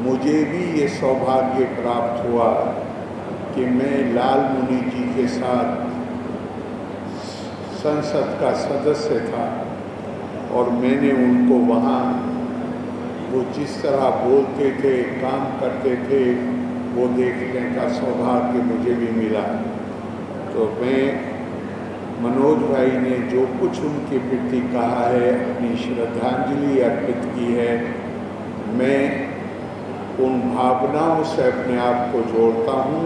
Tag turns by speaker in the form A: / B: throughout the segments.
A: मुझे भी ये सौभाग्य प्राप्त हुआ कि मैं लाल मुनि जी के साथ संसद का सदस्य था और मैंने उनको वहाँ वो जिस तरह बोलते थे, काम करते थे, वो देखने का सौभाग्य मुझे भी मिला। तो मैं मनोज भाई ने जो कुछ उनके प्रति कहा है, अपनी श्रद्धांजलि अर्पित की है, मैं उन भावनाओं से अपने आप को जोड़ता हूँ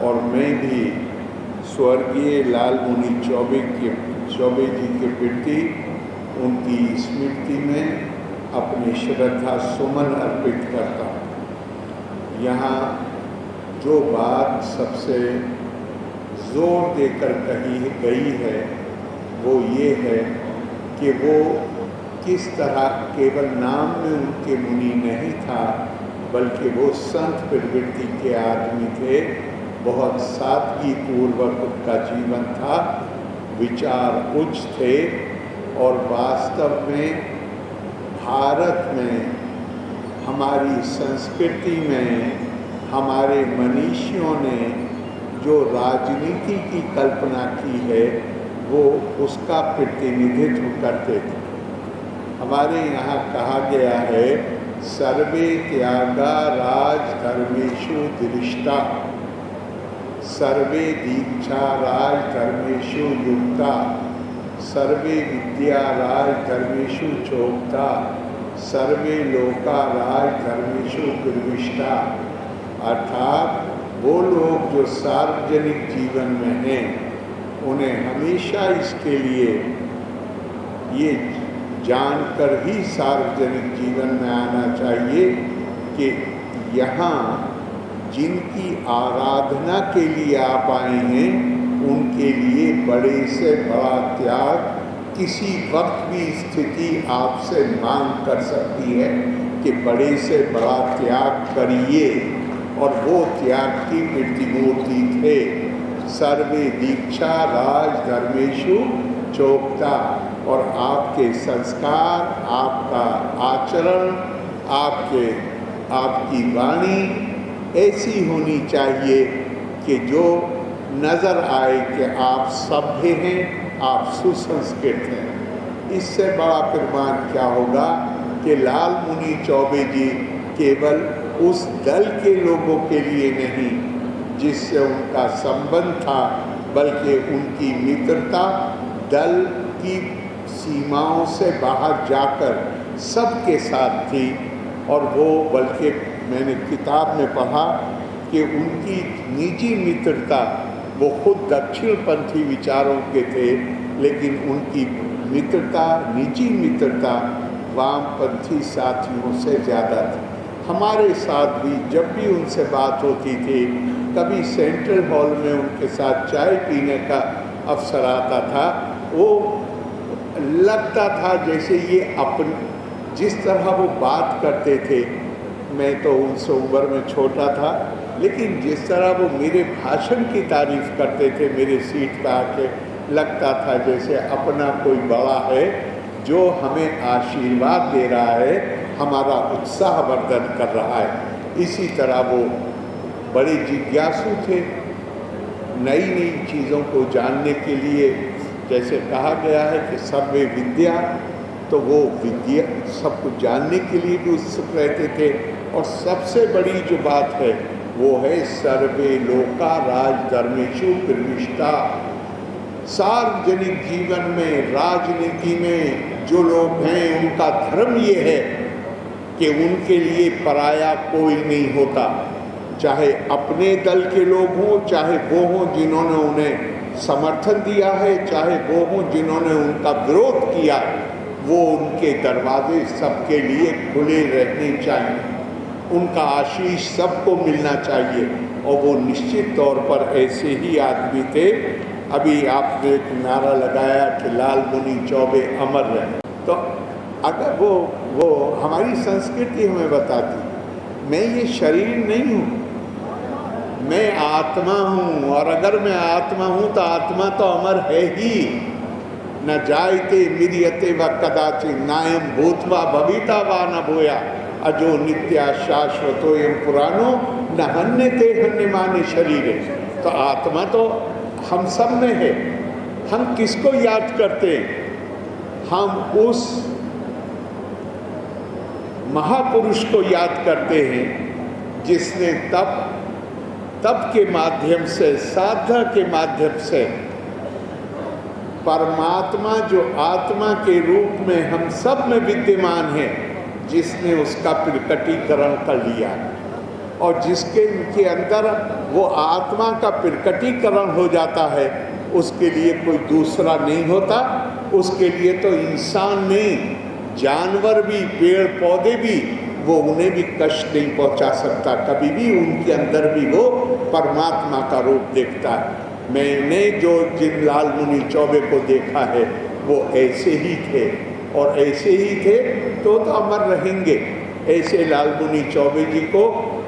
A: और मैं भी स्वर्गीय लाल मुनि चौबे जी के प्रति उनकी स्मृति में अपनी श्रद्धा सुमन अर्पित करता हूँ। यहाँ जो बात सबसे जोर देकर कही गई है वो ये है कि वो किस तरह केवल नाम में उनके मुनि नहीं था, बल्कि वो संत प्रवृत्ति के आदमी थे। बहुत सादगी पूर्वक उनका जीवन था, विचार उच्च थे और वास्तव में भारत में, हमारी संस्कृति में, हमारे मनीषियों ने जो राजनीति की कल्पना की है वो उसका प्रतिनिधित्व करते थे। हमारे यहाँ कहा गया है, सर्वे त्यागा राजधर्मेषु दृष्टा, सर्वे दीक्षा राजधर्मेषु युक्ता, सर्वे विद्या राजधर्मेषु चोक्ता, सर्वे लोका राजधर्मेषु प्रविष्टा। अर्थात वो लोग जो सार्वजनिक जीवन में हैं, उन्हें हमेशा इसके लिए ये जानकर ही सार्वजनिक जीवन में आना चाहिए कि यहाँ जिनकी आराधना के लिए आप आए हैं, उनके लिए बड़े से बड़ा त्याग किसी वक्त भी स्थिति आपसे मांग कर सकती है कि बड़े से बड़ा त्याग करिए। और वो त्याग की प्रतिमूर्ति थे। सर्वे दीक्षा राजधर्मेषु चोक्ता। और आपके संस्कार, आपका आचरण, आपकी वाणी ऐसी होनी चाहिए कि जो नज़र आए कि आप सभ्य हैं, आप सुसंस्कृत हैं। इससे बड़ा प्रमाण क्या होगा कि लाल मुनि चौबे जी केवल उस दल के लोगों के लिए नहीं जिससे उनका संबंध था, बल्कि उनकी मित्रता दल की सीमाओं से बाहर जाकर सबके साथ थी। और वो बल्कि मैंने किताब में पढ़ा कि उनकी निजी मित्रता, वो खुद दक्षिणपंथी विचारों के थे, लेकिन उनकी मित्रता, निजी मित्रता वामपंथी साथियों से ज़्यादा थी। हमारे साथ भी जब भी उनसे बात होती थी, कभी सेंट्रल हॉल में उनके साथ चाय पीने का अवसर आता था, वो लगता था जैसे ये जिस तरह वो बात करते थे, मैं तो उनसे उम्र में छोटा था, लेकिन जिस तरह वो मेरे भाषण की तारीफ़ करते थे, मेरे सीट पर आके लगता था जैसे अपना कोई बड़ा है जो हमें आशीर्वाद दे रहा है, हमारा उत्साह वर्धन कर रहा है। इसी तरह वो बड़े जिज्ञासु थे, नई नई चीज़ों को जानने के लिए। जैसे कहा गया है कि सर्वे विद्या, तो वो विद्या सब कुछ जानने के लिए भी उत्सुक रहते थे। और सबसे बड़ी जो बात है वो है सर्वे लोका राजधर्मेषु प्रविष्टा। सार्वजनिक जीवन में, राजनीति में जो लोग हैं, उनका धर्म ये है कि उनके लिए पराया कोई नहीं होता, चाहे अपने दल के लोग हों, चाहे वो हों जिन्होंने उन्हें समर्थन दिया है, चाहे वो हों जिन्होंने उनका विरोध किया। वो उनके दरवाजे सबके लिए खुले रहने चाहिए, उनका आशीष सबको मिलना चाहिए। और वो निश्चित तौर पर ऐसे ही आदमी थे। अभी आपने एक नारा लगाया कि लाल मुनि चौबे अमर रहे, तो अगर वो हमारी संस्कृति हमें बताती, मैं ये शरीर नहीं हूँ, मैं आत्मा हूँ। और अगर मैं आत्मा हूँ तो आत्मा तो अमर है ही। न जायते म्रियते व कदाचित् नायं भूत्वा भविता वा न भूया। अजो नित्या शाश्वतो यम पुराणो न हन्यते हन्यमाने शरीरे। तो आत्मा तो हम सब में है। हम किसको याद करते हैं? हम उस महापुरुष को याद करते हैं जिसने तप के माध्यम से, साधना के माध्यम से परमात्मा जो आत्मा के रूप में हम सब में विद्यमान है, जिसने उसका प्रकटीकरण कर लिया और जिसके अंदर वो आत्मा का प्रकटीकरण हो जाता है, उसके लिए कोई दूसरा नहीं होता। उसके लिए तो इंसान नहीं, जानवर भी, पेड़ पौधे भी, वो उन्हें भी कष्ट नहीं पहुंचा सकता। कभी भी उनके अंदर भी वो परमात्मा का रूप देखता है। मैंने जो जिन लाल मुनि चौबे को देखा है वो ऐसे ही थे और ऐसे ही थे तो अमर रहेंगे। ऐसे लाल मुनि चौबे जी को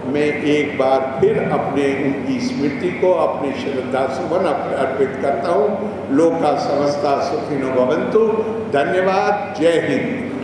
A: मैं एक बार फिर अपने उनकी स्मृति को अपने श्रद्धा सुमन अर्पित करता हूँ। लोका समस्ता सुखिनो भवन्तु। धन्यवाद। जय हिंद।